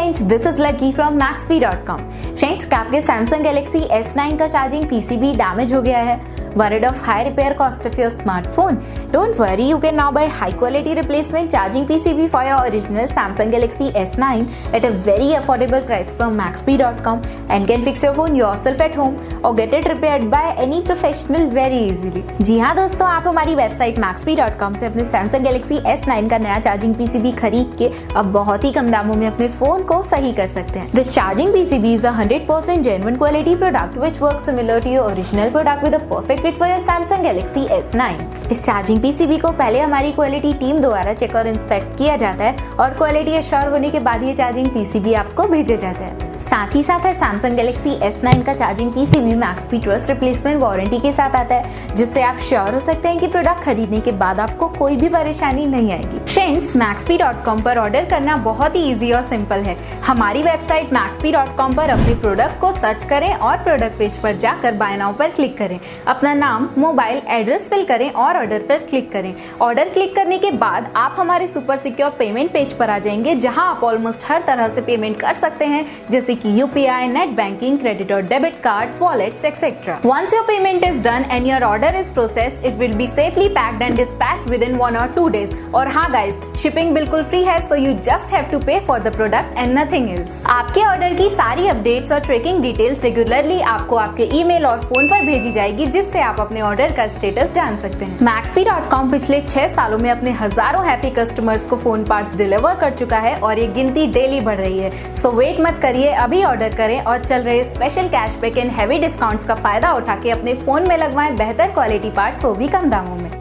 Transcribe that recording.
Friends, this is lucky from Maxbhi.com। Friends, क्या आपके Samsung Galaxy S9 का charging PCB damage हो गया है? Worried of high repair cost of your smartphone? Don't worry, you can now buy high quality replacement charging PCB for your original Samsung Galaxy S9 at a very affordable price from Maxbhi.com and can fix your phone yourself at home or get it repaired by any professional very easily। जी हाँ दोस्तों, आप हमारी website Maxbhi.com से अपने Samsung Galaxy S9 का नया charging PCB खरीद के अब बहुत ही कम दामों में अपने फोन को सही कर सकते हैं। This charging PCB is a 100% genuine quality product which works similar to your original product with a perfect fit for your Samsung Galaxy S9। इस चार्जिंग PCB को पहले हमारी क्वालिटी टीम द्वारा चेक और इंस्पेक्ट किया जाता है और क्वालिटी एश्योर होने के बाद ये चार्जिंग PCB आपको भेजा जाता है। साथ ही साथ Samsung Galaxy S9 का charging PCB Maxbhi trust replacement warranty के साथ आता है, जिससे आप श्योर हो सकते हैं कि प्रोडक्ट खरीदने के बाद आपको कोई भी परेशानी नहीं आएगी। फ्रेंड्स, Maxbhi.com पर ऑर्डर करना बहुत ही इजी और सिंपल है। हमारी वेबसाइट Maxbhi.com पर अपने प्रोडक्ट को सर्च करें और प्रोडक्ट पेज पर जाकर बाय नाउ पर क्लिक करें। अपना नाम, मोबाइल, एड्रेस फिल करें और ऑर्डर पर क्लिक करें। ऑर्डर क्लिक करने के बाद आप हमारे सुपर सिक्योर पेमेंट पेज पर आ जाएंगे, जहां आप ऑलमोस्ट हर तरह से पेमेंट कर सकते हैं, जैसे कि UPI, नेट बैंकिंग, क्रेडिट और debit cards, wallets, etcetera. Once your payment is done and your order is processed, it will be safely packed and dispatched within 1 or 2 days। और हाँ गाइस, शिपिंग बिल्कुल free है, so you just have to pay for the product and nothing else। आपके order की सारी updates और tracking details regularly आपको आपके ईमेल और फोन पर भेजी जाएगी, जिससे आप अपने ऑर्डर का स्टेटस जान सकते हैं। Maxbhi.com पिछले 6 सालों में अपने हजारों हैप्पी कस्टमर्स को फोन पार्ट्स डिलीवर कर चुका है और ये गिनती डेली बढ़ रही है। सो वेट मत करिए, अभी ऑर्डर करें और चल रहे special cashback and heavy discounts का फायदा उठा के अपने फोन में लगवाएं बेहतर क्वालिटी पार्ट्स, वो भी कम दामों में।